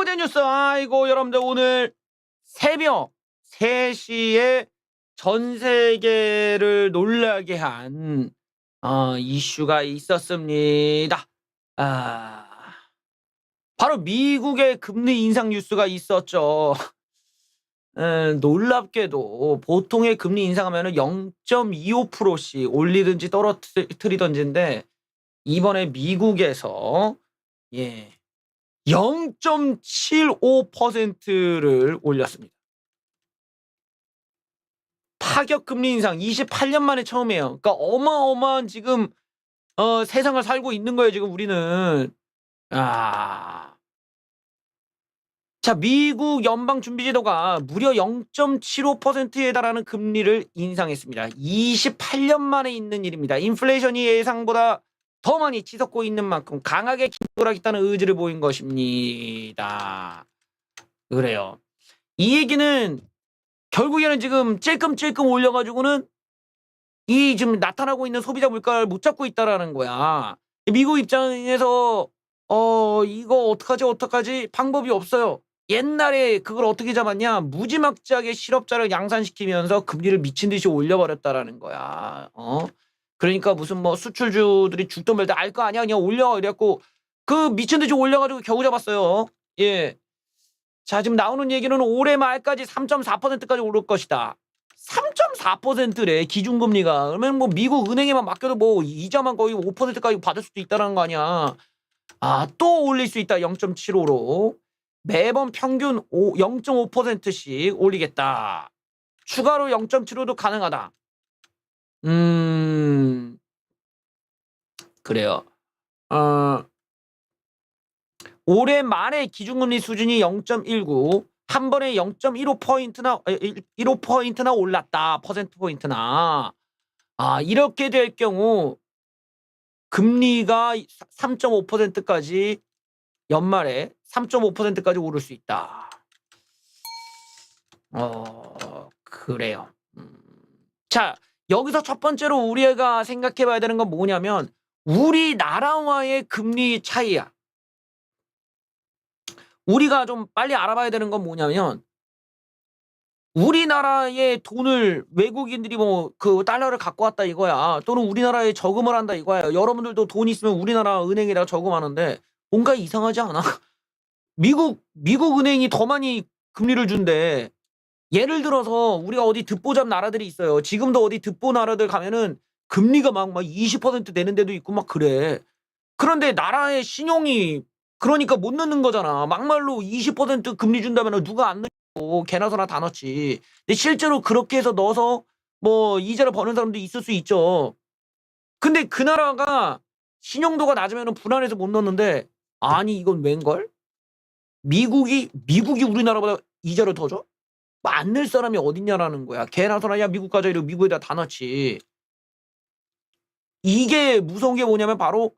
번째 뉴스. 아이고, 여러분들 오늘 새벽 3시에 전 세계를 놀라게 한 이슈가 있었습니다. 아, 바로 미국의 금리 인상 뉴스가 있었죠. 놀랍게도 보통의 금리 인상하면 0.25%씩 올리든지 떨어뜨리든지인데 이번에 미국에서 0.75%를 올렸습니다. 파격 금리 인상 28년 만에 처음이에요. 그러니까 어마어마한 지금 세상을 살고 있는 거예요, 지금 우리는. 자, 미국 연방준비제도가 무려 0.75%에 달하는 금리를 인상했습니다. 28년 만에 있는 일입니다. 인플레이션이 예상보다 더 많이 치솟고 있는 만큼 강하게 긴축하겠다는 의지를 보인 것입니다. 그래요. 이 얘기는 결국에는 지금 찔끔찔끔 올려가지고는 이 지금 나타나고 있는 소비자 물가를 못 잡고 있다라는 거야. 미국 입장에서 이거 어떡하지? 방법이 없어요. 옛날에 그걸 어떻게 잡았냐? 무지막지하게 실업자를 양산시키면서 금리를 미친 듯이 올려버렸다라는 거야. 그러니까 무슨 뭐 수출주들이 죽던 말도 알 거 아니야, 그냥 올려 이래갖고 그 미친 듯이 올려가지고 겨우 잡았어요. 예. 자, 지금 나오는 얘기는 올해 말까지 3.4%까지 오를 것이다. 3.4%래 기준금리가. 그러면 뭐 미국 은행에만 맡겨도 뭐 이자만 거의 5%까지 받을 수도 있다는 거 아니야. 또 올릴 수 있다. 0.75로 매번 평균 0.5%씩 올리겠다. 추가로 0.75도 가능하다. 그래요. 올해 말에 기준금리 수준이 0.19, 한 번에 0.15%나 올랐다. 퍼센트 포인트나. 이렇게 될 경우 금리가 3.5%까지 연말에 3.5%까지 오를 수 있다. 그래요. 자, 여기서 첫 번째로 우리가 생각해 봐야 되는 건 뭐냐면 우리나라와의 금리 차이야. 우리가 좀 빨리 알아봐야 되는 건 뭐냐면 우리나라의 돈을 외국인들이 뭐 그 달러를 갖고 왔다 이거야. 또는 우리나라에 저금을 한다 이거야. 여러분들도 돈 있으면 우리나라 은행에다가 저금하는데 뭔가 이상하지 않아? 미국 은행이 더 많이 금리를 준대. 예를 들어서 우리가 어디 듣보잡 나라들이 있어요. 지금도 어디 듣보 나라들 가면은 금리가 막 20% 되는 데도 있고 막 그래. 그런데 나라의 신용이 그러니까 못 넣는 거잖아. 막말로 20% 금리 준다면 누가 안 넣고 개나 소나 다 넣지. 근데 실제로 그렇게 해서 넣어서 뭐 이자를 버는 사람도 있을 수 있죠. 근데 그 나라가 신용도가 낮으면 불안해서 못 넣는데 아니 이건 웬걸? 미국이 우리나라보다 이자를 더 줘? 안 낼 사람이 어딨냐라는 거야. 개나 소나 야 미국 가자 이러고 미국에다 다 넣지. 이게 무서운 게 뭐냐면 바로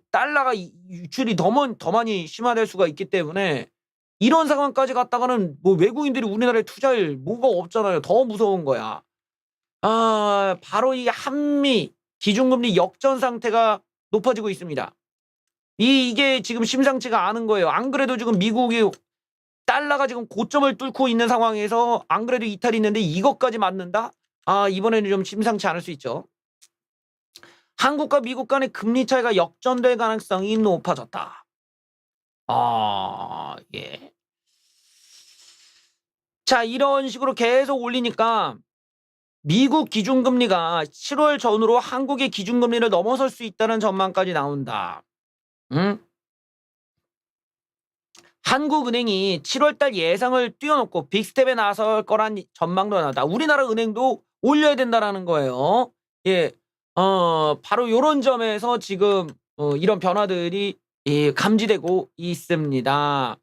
달러가 유출이 더 많이 심화될 수가 있기 때문에 이런 상황까지 갔다가는 뭐 외국인들이 우리나라에 투자할 뭐가 없잖아요. 더 무서운 거야. 바로 이 한미 기준금리 역전 상태가 높아지고 있습니다. 이게 지금 심상치가 않은 거예요. 안 그래도 지금 미국이 달러가 지금 고점을 뚫고 있는 상황에서 안 그래도 이탈이 있는데 이것까지 맞는다? 이번에는 좀 심상치 않을 수 있죠. 한국과 미국 간의 금리 차이가 역전될 가능성이 높아졌다. 예. 자, 이런 식으로 계속 올리니까 미국 기준금리가 7월 전후로 한국의 기준금리를 넘어설 수 있다는 전망까지 나온다. 한국은행이 7월달 예상을 뛰어넘고 빅스텝에 나설 거란 전망도 나왔다. 우리나라 은행도 올려야 된다라는 거예요. 예. 바로 이런 점에서 지금 이런 변화들이 감지되고 있습니다.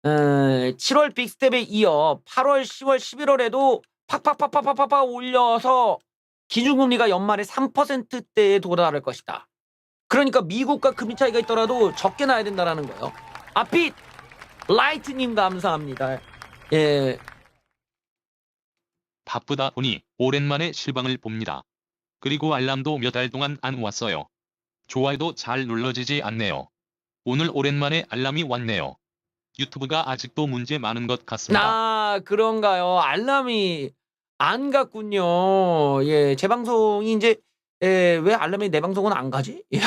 7월 빅스텝에 이어 8월, 10월, 11월에도 팍팍팍팍팍팍 올려서 기준금리가 연말에 3%대에 도달할 것이다. 그러니까 미국과 금리 차이가 있더라도 적게 나야 된다는 거예요. 빛 라이트님 감사합니다. 예. 바쁘다 보니 오랜만에 실방을 봅니다. 그리고 알람도 몇 달 동안 안 왔어요. 좋아요도 잘 눌러지지 않네요. 오늘 오랜만에 알람이 왔네요. 유튜브가 아직도 문제 많은 것 같습니다. 아, 그런가요? 알람이 안 갔군요. 예, 제 방송이 이제 왜 알람이 내 방송은 안 가지? 예.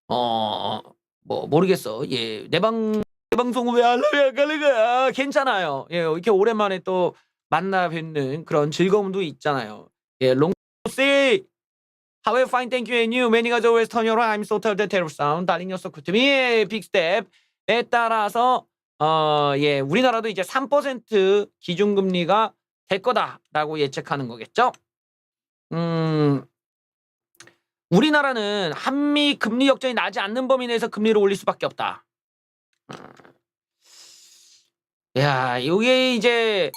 어, 뭐 모르겠어. 예, 내 방송은 왜 알람이 안 가는 거야? 괜찮아요. 예, 이렇게 오랜만에 또 만나 뵙는 그런 즐거움도 있잖아요. 예, 롱씨, how are you fine, thank you, and you. Many guys always turn your I'm so tired, terrible sound. Darling, you're so good to me. Big step에 따라서 예, 우리나라도 이제 3% 기준금리가 될 거다라고 예측하는 거겠죠. 우리나라는 한미 금리 역전이 나지 않는 범위 내에서 금리를 올릴 수밖에 없다. 야, 이게 이제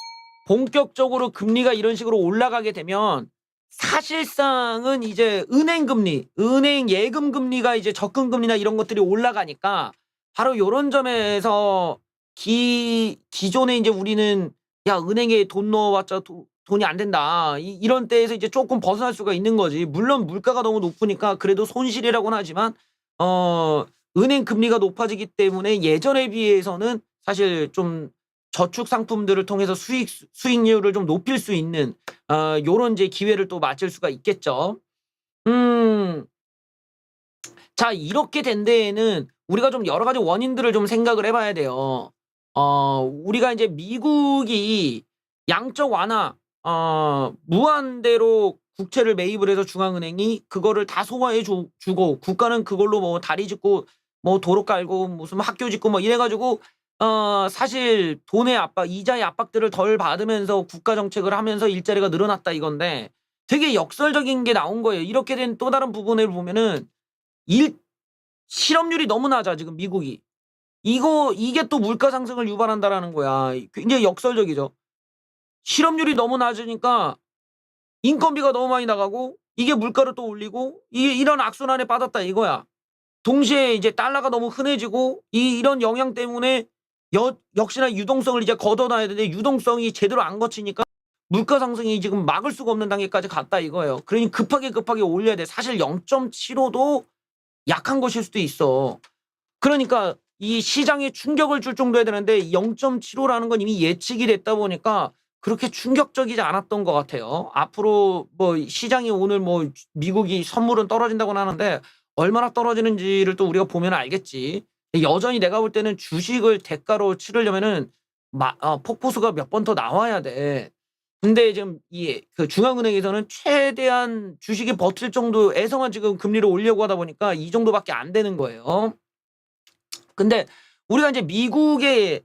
본격적으로 금리가 이런 식으로 올라가게 되면 사실상은 이제 은행 금리, 은행 예금 금리가 이제 적금 금리나 이런 것들이 올라가니까 바로 요런 점에서 기존에 이제 우리는 야, 은행에 돈 넣어봤자 돈이 안 된다. 이런 때에서 이제 조금 벗어날 수가 있는 거지. 물론 물가가 너무 높으니까 그래도 손실이라고는 하지만 은행 금리가 높아지기 때문에 예전에 비해서는 사실 좀 저축 상품들을 통해서 수익률을 좀 높일 수 있는 요런 이제 기회를 또 맞을 수가 있겠죠. 자, 이렇게 된 데에는 우리가 좀 여러 가지 원인들을 좀 생각을 해봐야 돼요. 우리가 이제 미국이 양적 완화, 무한대로 국채를 매입을 해서 중앙은행이 그거를 다 소화해 주고 국가는 그걸로 뭐 다리 짓고 뭐 도로 깔고 무슨 학교 짓고 뭐 이래가지고 사실 돈의 압박, 이자의 압박들을 덜 받으면서 국가 정책을 하면서 일자리가 늘어났다 이건데 되게 역설적인 게 나온 거예요. 이렇게 된 또 다른 부분을 보면은 실업률이 너무 낮아 지금 미국이. 이게 또 물가 상승을 유발한다라는 거야. 굉장히 역설적이죠. 실업률이 너무 낮으니까 인건비가 너무 많이 나가고 이게 물가를 또 올리고 이게 이런 악순환에 빠졌다 이거야. 동시에 이제 달러가 너무 흔해지고 이런 영향 때문에 역시나 유동성을 이제 걷어놔야 되는데 유동성이 제대로 안 거치니까 물가 상승이 지금 막을 수가 없는 단계까지 갔다 이거예요. 그러니 급하게 올려야 돼. 사실 0.75도 약한 것일 수도 있어. 그러니까 이 시장에 충격을 줄 정도 해야 되는데 0.75라는 건 이미 예측이 됐다 보니까 그렇게 충격적이지 않았던 것 같아요. 앞으로 뭐 시장이 오늘 뭐 미국이 선물은 떨어진다고는 하는데 얼마나 떨어지는지를 또 우리가 보면 알겠지. 여전히 내가 볼 때는 주식을 대가로 치르려면은 폭포수가 몇 번 더 나와야 돼. 근데 지금 그 중앙은행에서는 최대한 주식이 버틸 정도에서만 지금 금리를 올리려고 하다 보니까 이 정도밖에 안 되는 거예요. 근데 우리가 이제 미국의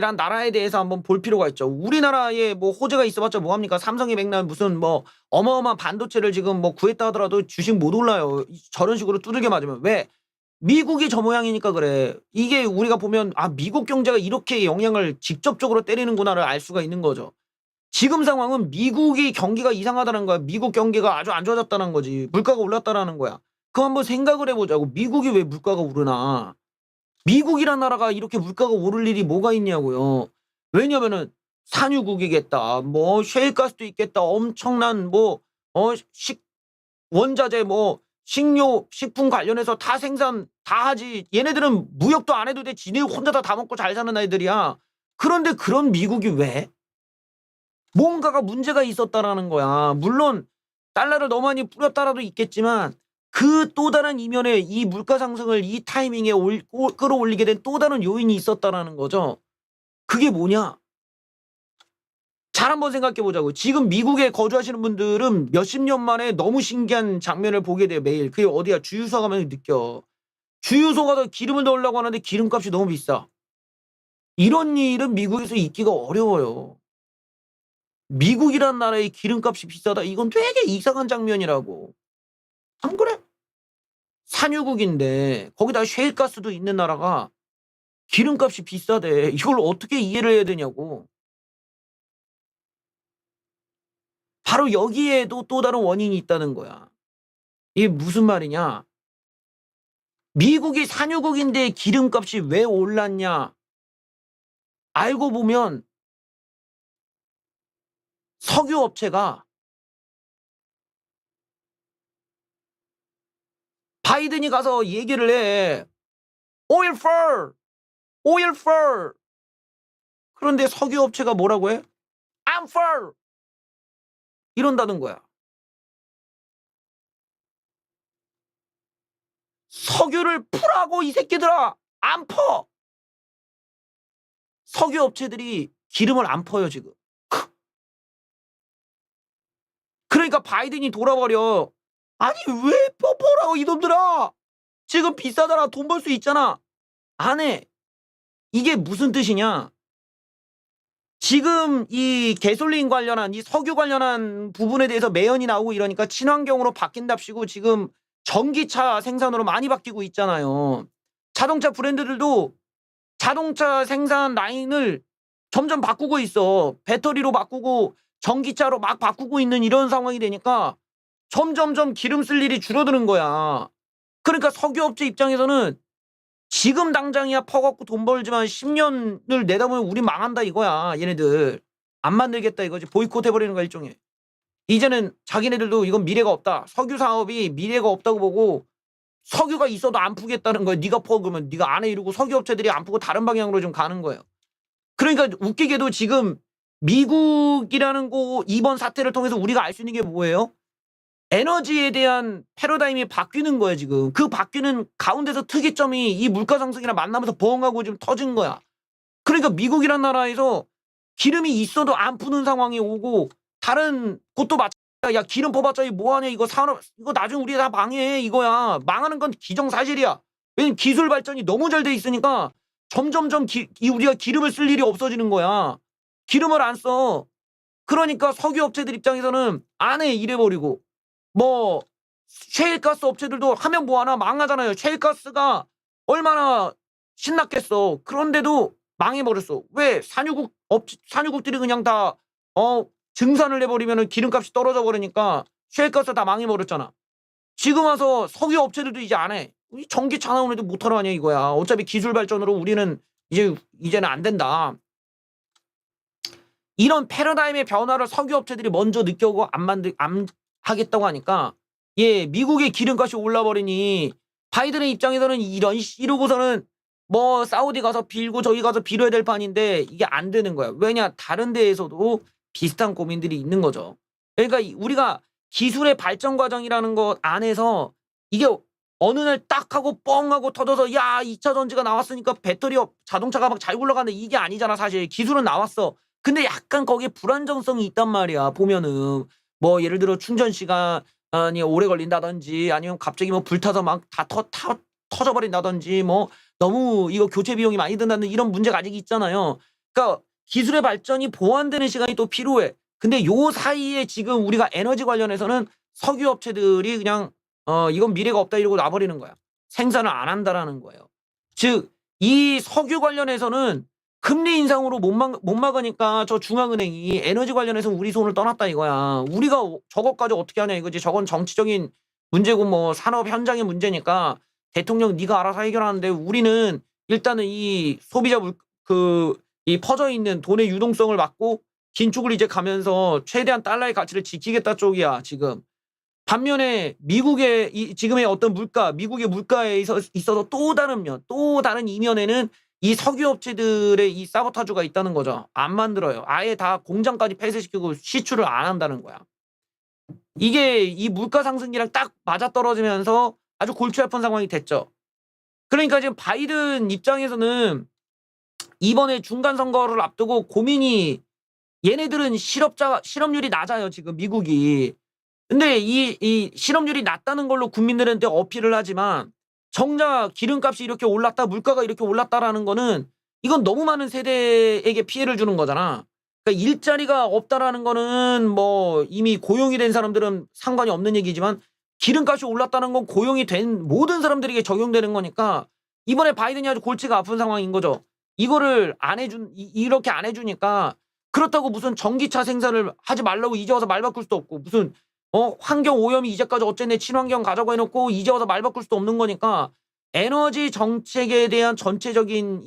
란 나라에 대해서 한번 볼 필요가 있죠. 우리나라에 뭐 호재가 있어봤자 뭐합니까? 삼성이 맥날 무슨 뭐 어마어마한 반도체를 지금 뭐 구했다 하더라도 주식 못 올라요. 저런 식으로 두들겨 맞으면 왜? 미국이 저 모양이니까 그래. 이게 우리가 보면 미국 경제가 이렇게 영향을 직접적으로 때리는구나를 알 수가 있는 거죠. 지금 상황은 미국이 경기가 이상하다는 거야. 미국 경기가 아주 안 좋아졌다는 거지. 물가가 올랐다라는 거야. 그럼 한번 생각을 해보자고. 미국이 왜 물가가 오르나? 미국이란 나라가 이렇게 물가가 오를 일이 뭐가 있냐고요. 왜냐면은 산유국이겠다. 뭐 셰일가스도 있겠다. 엄청난 원자재 식료 식품 관련해서 다 생산 다 하지. 얘네들은 무역도 안 해도 돼. 지네 혼자 다 먹고 잘 사는 애들이야. 그런데 그런 미국이 왜? 뭔가가 문제가 있었다라는 거야. 물론 달러를 너무 많이 뿌렸다라도 있겠지만 그 또 다른 이면에 이 물가 상승을 이 타이밍에 끌어올리게 된 또 다른 요인이 있었다라는 거죠. 그게 뭐냐? 잘 한번 생각해 보자고. 지금 미국에 거주하시는 분들은 몇십 년 만에 너무 신기한 장면을 보게 돼요, 매일. 그게 어디야? 주유소 가면 느껴. 주유소 가서 기름을 넣으려고 하는데 기름값이 너무 비싸. 이런 일은 미국에서 있기가 어려워요. 미국이란 나라의 기름값이 비싸다. 이건 되게 이상한 장면이라고. 안 그래? 산유국인데 거기다 셰일가스도 있는 나라가 기름값이 비싸대. 이걸 어떻게 이해를 해야 되냐고. 바로 여기에도 또 다른 원인이 있다는 거야. 이게 무슨 말이냐? 미국이 산유국인데 기름값이 왜 올랐냐? 알고 보면 석유 업체가 바이든이 가서 얘기를 해. 오일 fall, 오일 fall. 그런데 석유 업체가 뭐라고 해? I'm full! 이런다는 거야. 석유를 풀라고 이 새끼들아! 안 퍼! 석유 업체들이 기름을 안 퍼요 지금. 그러니까 바이든이 돌아버려. 아니 왜 퍼라고 이놈들아! 지금 비싸잖아. 돈 벌 수 있잖아. 안 해. 이게 무슨 뜻이냐? 지금 이 개솔린 관련한 이 석유 관련한 부분에 대해서 매연이 나오고 이러니까 친환경으로 바뀐답시고 지금 전기차 생산으로 많이 바뀌고 있잖아요. 자동차 브랜드들도 자동차 생산 라인을 점점 바꾸고 있어. 배터리로 바꾸고 전기차로 막 바꾸고 있는 이런 상황이 되니까 점점점 기름 쓸 일이 줄어드는 거야. 그러니까 석유업체 입장에서는 지금 당장이야 퍼갖고 돈 벌지만 10년을 내다보면 우리 망한다 이거야. 얘네들 안 만들겠다 이거지. 보이콧 해버리는 거야 일종의. 이제는 자기네들도 이건 미래가 없다. 석유 사업이 미래가 없다고 보고 석유가 있어도 안 푸겠다는 거야. 네가 퍼 그러면 네가 안 해 이러고 석유업체들이 안 푸고 다른 방향으로 좀 가는 거예요. 그러니까 웃기게도 지금 미국이라는 거 이번 사태를 통해서 우리가 알 수 있는 게 뭐예요? 에너지에 대한 패러다임이 바뀌는 거야 지금. 그 바뀌는 가운데서 특이점이 이 물가 상승이랑 만나면서 벙하고 지금 터진 거야. 그러니까 미국이란 나라에서 기름이 있어도 안 푸는 상황이 오고 다른 곳도 마찬가지야. 야 기름 퍼봤자 뭐하냐 이거 산업 이거 나중에 우리 다 망해 이거야. 망하는 건 기정사실이야. 왜냐면 기술 발전이 너무 잘 돼 있으니까 점점점 우리가 기름을 쓸 일이 없어지는 거야. 기름을 안 써. 그러니까 석유 업체들 입장에서는 안 해 이래버리고 뭐 셰일가스 업체들도 하면 뭐하나 망하잖아요. 셰일가스가 얼마나 신났겠어. 그런데도 망해버렸어. 왜? 산유국들이 그냥 다 증산을 해버리면 기름값이 떨어져 버리니까 셰일가스 다 망해버렸잖아. 지금 와서 석유 업체들도 이제 안 해. 전기차 나오는 애도 못하러 하냐 이거야. 어차피 기술 발전으로 우리는 이제는 안 된다. 이런 패러다임의 변화를 석유 업체들이 먼저 느껴고 안 하겠다고 하니까 미국의 기름값이 올라버리니 바이든의 입장에서는 이러고서는 뭐 사우디 가서 빌고 저기 가서 빌어야 될 판인데 이게 안 되는 거야. 왜냐 다른 데에서도 비슷한 고민들이 있는 거죠. 그러니까 우리가 기술의 발전 과정이라는 것 안에서 이게 어느 날 딱 하고 뻥 하고 터져서 야 2차 전지가 나왔으니까 배터리 자동차가 막 잘 굴러가는데 이게 아니잖아. 사실 기술은 나왔어. 근데 약간 거기에 불안정성이 있단 말이야. 보면은 뭐 예를 들어 충전 시간이 오래 걸린다든지 아니면 갑자기 뭐 불타서 막 다 터져버린다든지 뭐 너무 이거 교체 비용이 많이 든다는 이런 문제가 아직 있잖아요. 그러니까 기술의 발전이 보완되는 시간이 또 필요해. 근데 요 사이에 지금 우리가 에너지 관련해서는 석유 업체들이 그냥 이건 미래가 없다 이러고 놔버리는 거야. 생산을 안 한다라는 거예요. 즉 이 석유 관련해서는 금리 인상으로 못 막으니까 저 중앙은행이 에너지 관련해서 우리 손을 떠났다 이거야. 우리가 저것까지 어떻게 하냐 이거지. 저건 정치적인 문제고 뭐 산업 현장의 문제니까 대통령 네가 알아서 해결하는데 우리는 일단은 이 소비자 이 퍼져 있는 돈의 유동성을 막고 긴축을 이제 가면서 최대한 달러의 가치를 지키겠다 쪽이야 지금. 반면에 미국의 지금의 어떤 미국의 물가에 있어서 또 다른 이면에는 이 석유 업체들의 이 사보타주가 있다는 거죠. 안 만들어요. 아예 다 공장까지 폐쇄시키고 시추를 안 한다는 거야. 이게 이 물가 상승기랑 딱 맞아떨어지면서 아주 골치 아픈 상황이 됐죠. 그러니까 지금 바이든 입장에서는 이번에 중간 선거를 앞두고 고민이 얘네들은 실업률이 낮아요. 지금 미국이. 근데 이 실업률이 낮다는 걸로 국민들한테 어필을 하지만 정작 기름값이 이렇게 올랐다 물가가 이렇게 올랐다라는 거는 이건 너무 많은 세대에게 피해를 주는 거잖아. 그러니까 일자리가 없다라는 거는 뭐 이미 고용이 된 사람들은 상관이 없는 얘기지만 기름값이 올랐다는 건 고용이 된 모든 사람들에게 적용되는 거니까 이번에 바이든이 아주 골치가 아픈 상황인 거죠. 이거를 이렇게 안 해주니까 그렇다고 무슨 전기차 생산을 하지 말라고 이제 와서 말 바꿀 수도 없고 무슨 환경 오염이 이제까지 어쨌네 친환경 가자고 해놓고 이제 와서 말 바꿀 수도 없는 거니까 에너지 정책에 대한 전체적인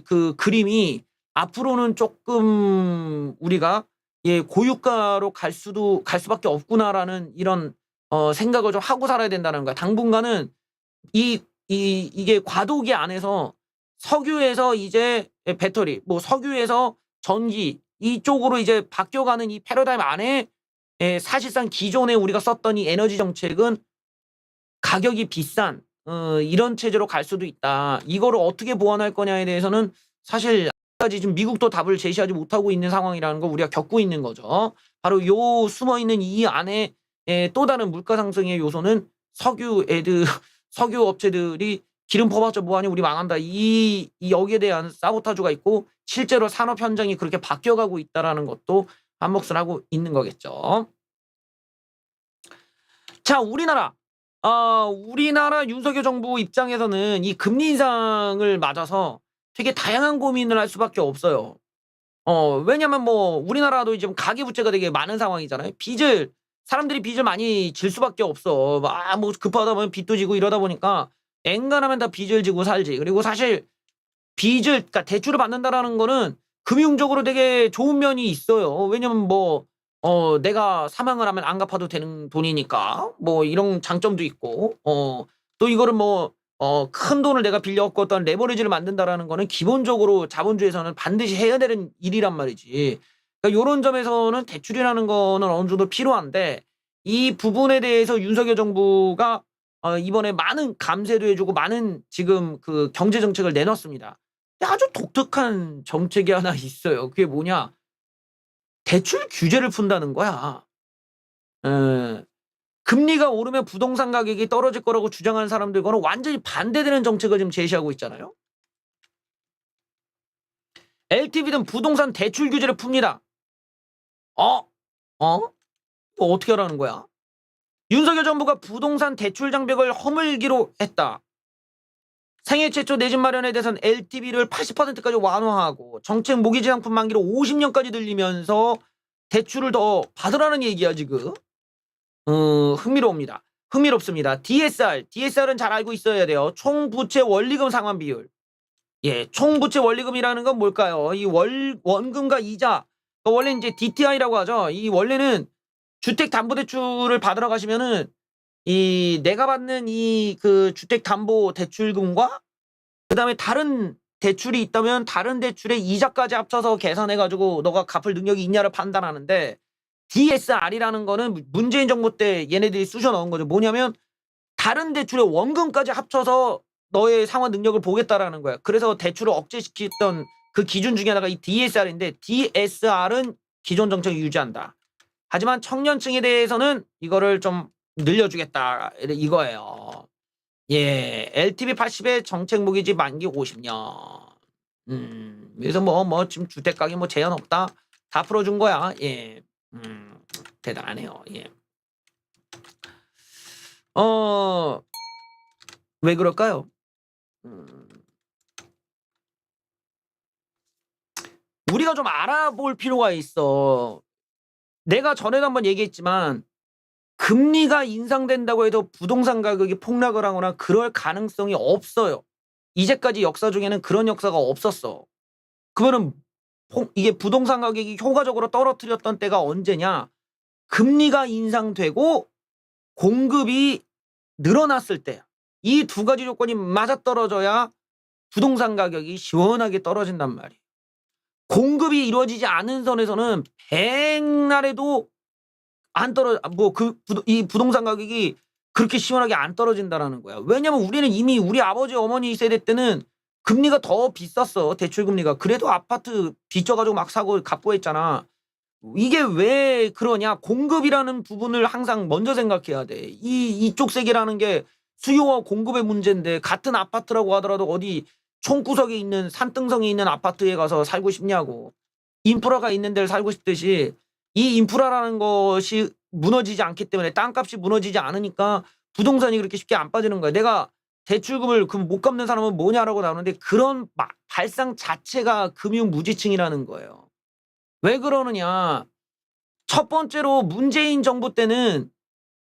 그 그림이 앞으로는 조금 우리가 고유가로 갈 수밖에 없구나라는 이런 생각을 좀 하고 살아야 된다는 거야. 당분간은 이게 과도기 안에서 석유에서 이제 배터리, 뭐 석유에서 전기 이쪽으로 이제 바뀌어가는 이 패러다임 안에 사실상 기존에 우리가 썼던 이 에너지 정책은 가격이 비싼 이런 체제로 갈 수도 있다. 이거를 어떻게 보완할 거냐에 대해서는 사실 아직까지 지금 미국도 답을 제시하지 못하고 있는 상황이라는 걸 우리가 겪고 있는 거죠. 바로 요 숨어 있는 이 안에 또 다른 물가 상승의 요소는 석유 업체들이 기름 퍼봤자 뭐하니 우리 망한다. 이 여기에 대한 사보타주가 있고 실제로 산업 현장이 그렇게 바뀌어가고 있다라는 것도 한몫을 하고 있는 거겠죠. 자, 우리나라 윤석열 정부 입장에서는 이 금리 인상을 맞아서 되게 다양한 고민을 할 수밖에 없어요. 왜냐면 뭐 우리나라도 지금 가계부채가 되게 많은 상황이잖아요. 사람들이 빚을 많이 질 수밖에 없어. 뭐 급하다 보면 빚도 지고 이러다 보니까 엔간하면 다 빚을 지고 살지. 그리고 사실 그러니까 대출을 받는다라는 거는 금융적으로 되게 좋은 면이 있어요. 왜냐면 내가 사망을 하면 안 갚아도 되는 돈이니까 뭐 이런 장점도 있고 또 이거를 큰 돈을 내가 빌려갖고 어떤 레버리지를 만든다라는 거는 기본적으로 자본주의에서는 반드시 해야 되는 일이란 말이지. 그러니까 요런 점에서는 대출이라는 거는 어느 정도 필요한데 이 부분에 대해서 윤석열 정부가 이번에 많은 감세도 해주고 많은 지금 그 경제 정책을 내놨습니다. 근데 아주 독특한 정책이 하나 있어요. 그게 뭐냐? 대출 규제를 푼다는 거야. 금리가 오르면 부동산 가격이 떨어질 거라고 주장하는 사람들과는 완전히 반대되는 정책을 지금 제시하고 있잖아요. LTV든 부동산 대출 규제를 풉니다. 이거 어떻게 하라는 거야? 윤석열 정부가 부동산 대출 장벽을 허물기로 했다. 생애 최초 내 집 마련에 대해서는 LTV를 80%까지 완화하고 정책 모기지상품 만기를 50년까지 늘리면서 대출을 더 받으라는 얘기야 지금. 흥미롭습니다. DSR은 잘 알고 있어야 돼요. 총부채 원리금 상환 비율. 총부채 원리금이라는 건 뭘까요? 이 원금과 이자. 원래 이제 DTI라고 하죠. 이 원래는 주택담보대출을 받으러 가시면은 내가 받는 그 주택담보대출금과 그다음에 다른 대출이 있다면 다른 대출의 이자까지 합쳐서 계산해가지고 너가 갚을 능력이 있냐를 판단하는데 DSR이라는 거는 문재인 정부 때 얘네들이 쑤셔 넣은 거죠. 뭐냐면 다른 대출의 원금까지 합쳐서 너의 상환 능력을 보겠다라는 거야. 그래서 대출을 억제시켰던 그 기준 중에 하나가 이 DSR인데 DSR은 기존 정책을 유지한다. 하지만 청년층에 대해서는 이거를 좀 늘려주겠다 이거예요. LTV 80에 정책 모기지 만기 50년. 그래서 지금 주택 가격 제한 없다. 다 풀어준 거야. 대단하네요. 왜 그럴까요? 우리가 좀 알아볼 필요가 있어. 내가 전에도 한번 얘기했지만 금리가 인상된다고 해도 부동산 가격이 폭락을 하거나 그럴 가능성이 없어요. 이제까지 역사 중에는 그런 역사가 없었어. 그러면 이게 부동산 가격이 효과적으로 떨어뜨렸던 때가 언제냐? 금리가 인상되고 공급이 늘어났을 때. 이 두 가지 조건이 맞아떨어져야 부동산 가격이 시원하게 떨어진단 말이에요. 공급이 이루어지지 않은 선에서는 백날에도 안 이 부동산 가격이 그렇게 시원하게 안 떨어진다라는 거야. 왜냐면 우리는 이미 우리 아버지 어머니 세대 때는 금리가 더 비쌌어. 대출 금리가. 그래도 아파트 빚져가지고 막 사고 갚고 했잖아. 이게 왜 그러냐? 공급이라는 부분을 항상 먼저 생각해야 돼. 이쪽 세계라는 게 수요와 공급의 문제인데 같은 아파트라고 하더라도 어디 총구석에 있는 산등성에 있는 아파트에 가서 살고 싶냐고. 인프라가 있는 데를 살고 싶듯이 이 인프라라는 것이 무너지지 않기 때문에 땅값이 무너지지 않으니까 부동산이 그렇게 쉽게 안 빠지는 거야. 내가 대출금을 못 갚는 사람은 뭐냐라고 나오는데 그런 발상 자체가 금융 무지층이라는 거예요. 왜 그러느냐. 첫 번째로 문재인 정부 때는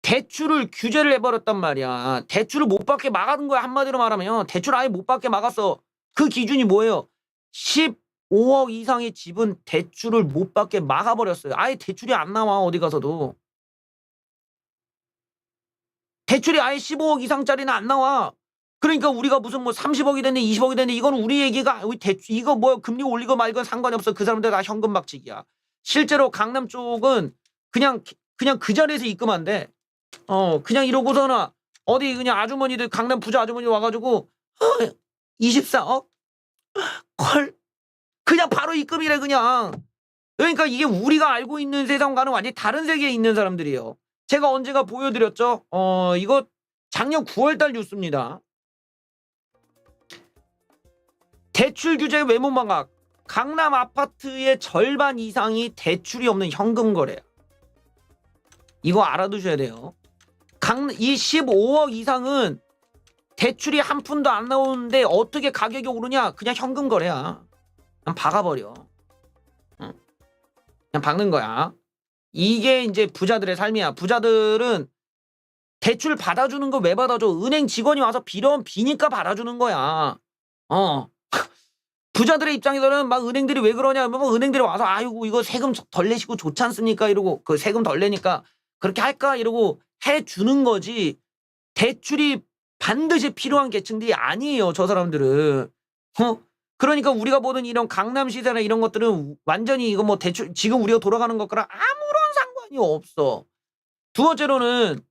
대출을 규제를 해버렸단 말이야. 대출을 못 받게 막아둔 거야. 한마디로 말하면 대출 아예 못 받게 막았어. 그 기준이 뭐예요? 15억 이상의 집은 대출을 못 받게 막아버렸어요. 아예 대출이 안 나와. 어디 가서도. 대출이 아예 15억 이상짜리는 안 나와. 그러니까 우리가 무슨 뭐 30억이 됐네 20억이 됐네 이건 우리 얘기가 우리 이거 뭐 금리 올리고 말건 상관이 없어. 그 사람들 다 현금 박치기야. 실제로 강남 쪽은 그냥 그 자리에서 입금한대. 그냥 이러고서나 어디 그냥 아주머니들 강남 부자 아주머니 와가지고 24억 헐 그냥 바로 입금이래 그냥. 그러니까 이게 우리가 알고 있는 세상과는 완전히 다른 세계에 있는 사람들이에요. 제가 언제가 보여드렸죠? 이거 작년 9월달 뉴스입니다. 대출 규제 외모망각. 강남 아파트의 절반 이상이 대출이 없는 현금 거래야. 이거 알아두셔야 돼요. 이 15억 이상은 대출이 한 푼도 안 나오는데 어떻게 가격이 오르냐? 그냥 현금 거래야. 그냥 박아버려. 응. 그냥 박는 거야. 이게 이제 부자들의 삶이야. 부자들은 대출 받아주는 거 왜 받아줘? 은행 직원이 와서 비니까 받아주는 거야. 부자들의 입장에서는 막 은행들이 왜 그러냐? 뭐 은행들이 와서 아이고 이거 세금 덜 내시고 좋지 않습니까? 이러고 그 세금 덜 내니까 그렇게 할까? 이러고 해주는 거지. 대출이 반드시 필요한 계층들이 아니에요. 저 사람들은. 그러니까 우리가 보는 이런 강남 시세나 이런 것들은 완전히 이거 뭐 대출 지금 우리가 돌아가는 것과는 아무런 상관이 없어. 두 번째로는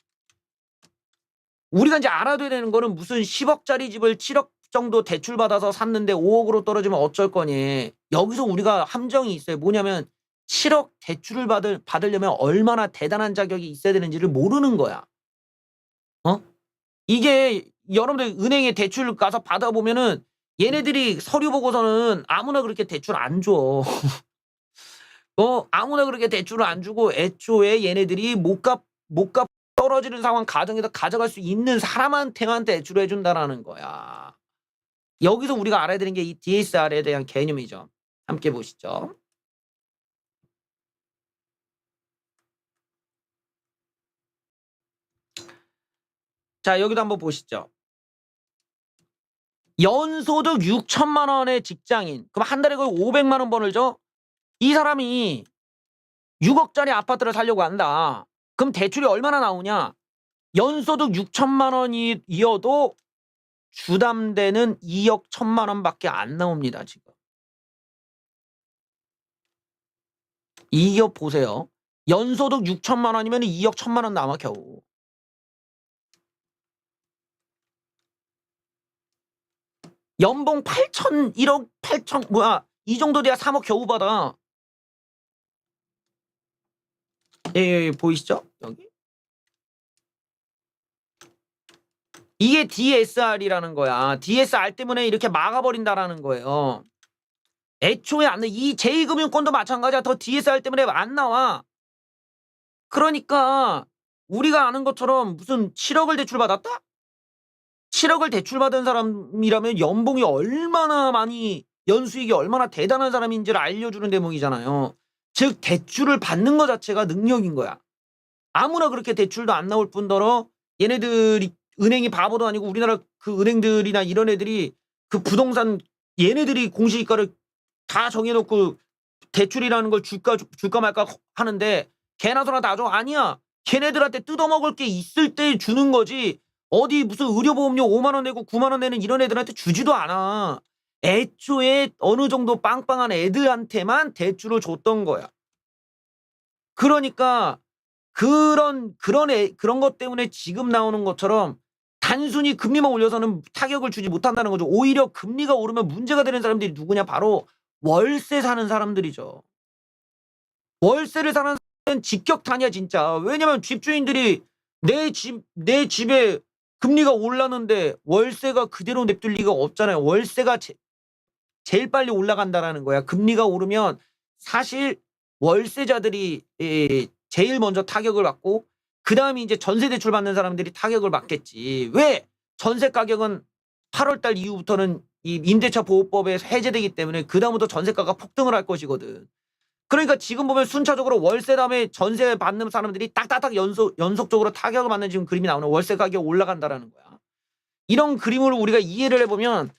우리가 이제 알아둬야 되는 거는 무슨 10억짜리 집을 7억 정도 대출 받아서 샀는데 5억으로 떨어지면 어쩔 거니. 여기서 우리가 함정이 있어요. 뭐냐면 7억 대출을 받으려면 얼마나 대단한 자격이 있어야 되는지를 모르는 거야. 이게 여러분들 은행에 대출 가서 받아보면은 얘네들이 서류 보고서는 아무나 그렇게 대출 안 줘. 아무나 그렇게 대출을 안 주고 애초에 얘네들이 못값 떨어지는 상황 가정에서 가져갈 수 있는 사람한테만 대출을 해준다라는 거야. 여기서 우리가 알아야 되는 게 이 DSR에 대한 개념이죠. 함께 보시죠. 자, 여기도 한번 보시죠. 연소득 6천만 원의 직장인. 그럼 한 달에 거의 500만 원 벌죠? 이 사람이 6억짜리 아파트를 사려고 한다. 그럼 대출이 얼마나 나오냐? 연소득 6천만 원이어도 주담대는 2억 1천만 원밖에 안 나옵니다. 지금. 이거 보세요. 연소득 6천만 원이면 2억 1천만 원 남아 겨우. 연봉 8천, 1억 8천, 뭐야. 이 정도 돼야 3억 겨우 받아. 예, 보이시죠? 여기. 이게 DSR이라는 거야. DSR 때문에 이렇게 막아버린다라는 거예요. 애초에 안 나. 이 제2금융권도 마찬가지야. 더 DSR 때문에 안 나와. 그러니까 우리가 아는 것처럼 무슨 7억을 대출받았다? 7억을 대출받은 사람이라면 연봉이 얼마나 많이 연수익이 얼마나 대단한 사람인지를 알려주는 대목이잖아요. 즉 대출을 받는 것 자체가 능력인 거야. 아무나 그렇게 대출도 안 나올 뿐더러 얘네들이 은행이 바보도 아니고 우리나라 그 은행들이나 이런 애들이 그 부동산 얘네들이 공시지가를 다 정해놓고 대출이라는 걸 줄까 말까 하는데 개나 소나 다 줘? 아니야. 걔네들한테 뜯어먹을 게 있을 때 주는 거지. 어디 무슨 의료보험료 5만 원 내고 9만 원 내는 이런 애들한테 주지도 않아. 애초에 어느 정도 빵빵한 애들한테만 대출을 줬던 거야. 그러니까 그런 것 때문에 지금 나오는 것처럼 단순히 금리만 올려서는 타격을 주지 못한다는 거죠. 오히려 금리가 오르면 문제가 되는 사람들이 누구냐? 바로 월세 사는 사람들이죠. 월세를 사는 사람은 직격탄이야 진짜. 왜냐면 집주인들이 내 집에 금리가 올랐는데 월세가 그대로 냅둘 리가 없잖아요. 월세가 제일 빨리 올라간다라는 거야. 금리가 오르면 사실 월세자들이 제일 먼저 타격을 받고 그다음에 이제 전세 대출 받는 사람들이 타격을 받겠지. 왜? 전세 가격은 8월 달 이후부터는 이 임대차 보호법에 해제되기 때문에 그다음부터 전세가가 폭등을 할 것이거든. 그러니까 지금 보면 순차적으로 월세 다음에 전세 받는 사람들이 딱딱딱 연속적으로 타격을 받는 지금 그림이 나오는 월세 가격이 올라간다라는 거야. 이런 그림을 우리가 이해를 해보면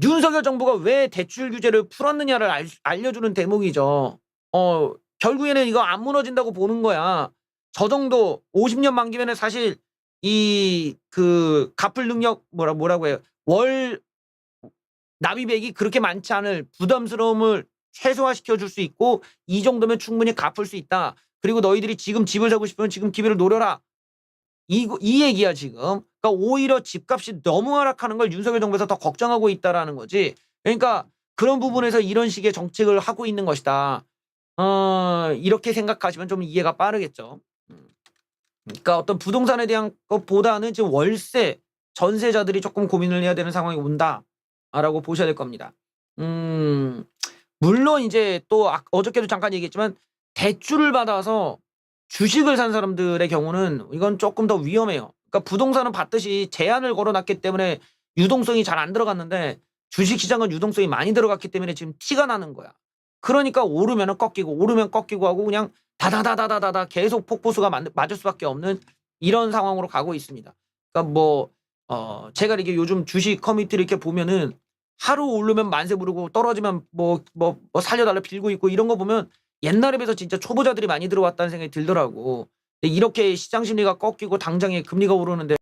윤석열 정부가 왜 대출 규제를 풀었느냐를 알려주는 대목이죠. 결국에는 이거 안 무너진다고 보는 거야. 저 정도 50년 만기면은 사실 이 그 갚을 능력 뭐라고 해요? 월 납입액이 그렇게 많지 않을 부담스러움을 최소화시켜 줄 수 있고 이 정도면 충분히 갚을 수 있다. 그리고 너희들이 지금 집을 사고 싶으면 지금 기회를 노려라. 이 얘기야 지금. 그러니까 오히려 집값이 너무 하락하는 걸 윤석열 정부에서 더 걱정하고 있다라는 거지. 그러니까 그런 부분에서 이런 식의 정책을 하고 있는 것이다. 이렇게 생각하시면 좀 이해가 빠르겠죠. 그러니까 어떤 부동산에 대한 것보다는 지금 월세, 전세자들이 조금 고민을 해야 되는 상황이 온다라고 보셔야 될 겁니다. 물론 이제 또 어저께도 잠깐 얘기했지만 대출을 받아서 주식을 산 사람들의 경우는 이건 조금 더 위험해요. 그러니까 부동산은 받듯이 제한을 걸어놨기 때문에 유동성이 잘 안 들어갔는데 주식시장은 유동성이 많이 들어갔기 때문에 지금 티가 나는 거야. 그러니까 오르면 꺾이고 오르면 꺾이고 하고 그냥 다다다다다다 계속 폭포수가 맞을 수밖에 없는 이런 상황으로 가고 있습니다. 그러니까 뭐 제가 이렇게 요즘 주식 커뮤니티를 이렇게 보면은 하루 오르면 만세 부르고 떨어지면 뭐 살려달라 빌고 있고 이런 거 보면 옛날에 비해서 진짜 초보자들이 많이 들어왔다는 생각이 들더라고. 근데 이렇게 시장 심리가 꺾이고 당장에 금리가 오르는데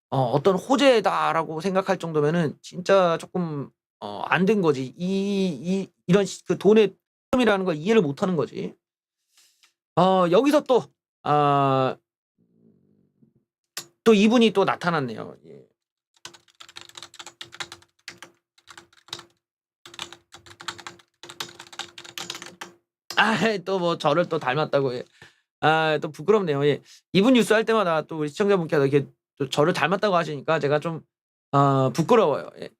어떤 호재다라고 생각할 정도면은 진짜 조금 안 된 거지. 이런 그 돈의 흐름이라는 걸 이해를 못 하는 거지. 여기서 또 이분이 또 나타났네요. 예. 또 뭐 저를 또 닮았다고. 예. 또 부끄럽네요. 예. 이분 뉴스 할 때마다 또 우리 시청자분께서 이렇게 또 저를 닮았다고 하시니까 제가 좀 부끄러워요. 예.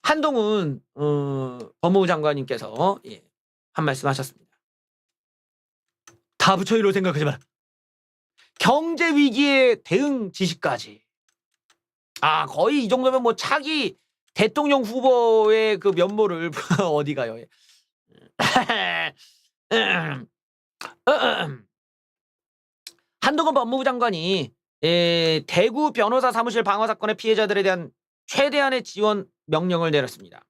한동훈 법무부 장관님께서 예, 한 말씀 하셨습니다. 다 부처이로 생각하지 마라. 경제 위기에 대응 지시까지. 거의 이 정도면 뭐 차기 대통령 후보의 그 면모를 어디 가요? 예. 한동훈 법무부 장관이 대구 변호사 사무실 방화 사건의 피해자들에 대한 최대한의 지원 명령을 내렸습니다.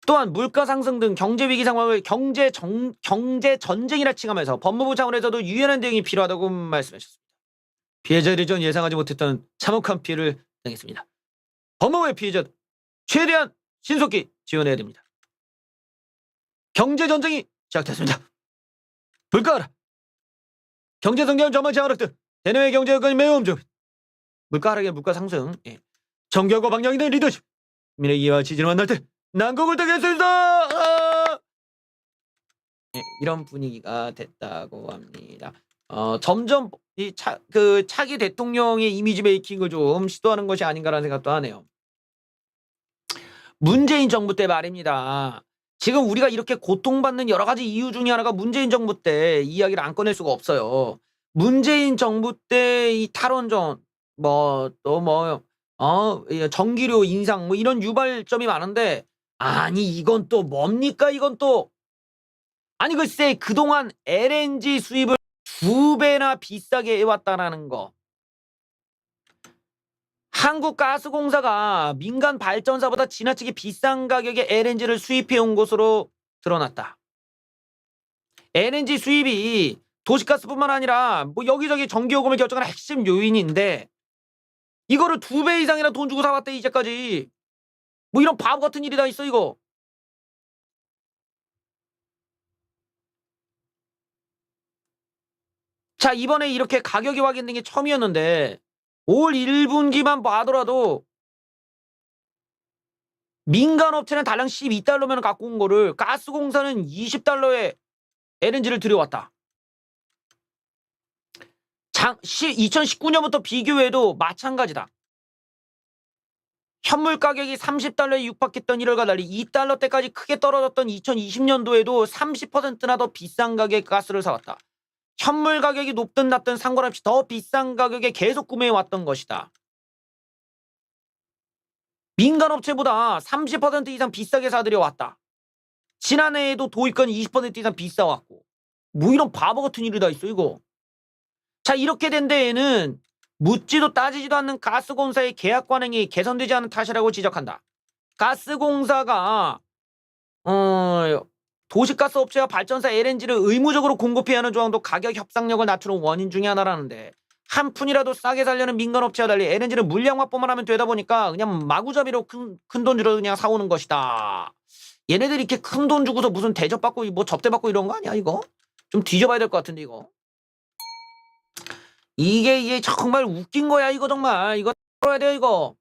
또한 물가 상승 등 경제 위기 상황을 경제 전쟁이라 칭하면서 법무부 차원에서도 유연한 대응이 필요하다고 말씀하셨습니다. 피해자들이 전 예상하지 못했던 참혹한 피해를 당했습니다. 법무부의 피해자 최대한 신속히 지원해야 됩니다. 경제 전쟁이 시작됐습니다. 물가 하락, 경제 성장 전망치 하락 등 대내외 경제 여건이 매우 엄중. 물가 하락의 물가 상승, 예. 정교하고 방향 있는 리더십, 민의 이해와 지지를 만날 때 난국을 당했습니다. 예, 이런 분위기가 됐다고 합니다. 점점 그 차기 대통령의 이미지 메이킹을 좀 시도하는 것이 아닌가라는 생각도 하네요. 문재인 정부 때 말입니다. 지금 우리가 이렇게 고통받는 여러 가지 이유 중에 하나가 문재인 정부 때 이야기를 안 꺼낼 수가 없어요. 문재인 정부 때 이 탈원전 전기료 인상 뭐 이런 유발점이 많은데 아니 이건 또 뭡니까 이건 또 아니 글쎄 그동안 LNG 수입을 2배나 비싸게 해왔다라는 거. 한국가스공사가 민간 발전사보다 지나치게 비싼 가격에 LNG를 수입해온 것으로 드러났다. LNG 수입이 도시가스뿐만 아니라 뭐 여기저기 전기요금을 결정하는 핵심 요인인데 이거를 2배 이상이나 돈 주고 사왔대 이제까지. 뭐 이런 바보 같은 일이 다 있어 이거. 자 이번에 이렇게 가격이 확인된 게 처음이었는데 올 1분기만 봐더라도 민간 업체는 달랑 12달러면 갖고 온 거를 가스공사는 20달러에 LNG를 들여왔다. 2019년부터 비교해도 마찬가지다. 현물 가격이 30달러에 육박했던 1월과 달리 2달러대까지 크게 떨어졌던 2020년도에도 30%나 더 비싼 가격의 가스를 사왔다. 현물 가격이 높든 낮든 상관없이 더 비싼 가격에 계속 구매해왔던 것이다. 민간 업체보다 30% 이상 비싸게 사들여왔다. 지난해에도 도입권 20% 이상 비싸왔고 뭐 이런 바보 같은 일이 다 있어 이거. 자 이렇게 된 데에는 묻지도 따지지도 않는 가스공사의 계약 관행이 개선되지 않은 탓이라고 지적한다. 가스공사가 도시가스 업체와 발전사 LNG를 의무적으로 공급해야 하는 조항도 가격 협상력을 낮추는 원인 중에 하나라는데 한 푼이라도 싸게 살려는 민간업체와 달리 LNG는 물량 확보만 하면 되다 보니까 그냥 마구잡이로 큰 돈 주러 그냥 사오는 것이다. 얘네들이 이렇게 큰 돈 주고서 무슨 대접받고 뭐 접대받고 이런 거 아니야 이거? 좀 뒤져봐야 될 것 같은데 이거. 이게 정말 웃긴 거야 이거 정말. 이거 풀어야 돼 이거.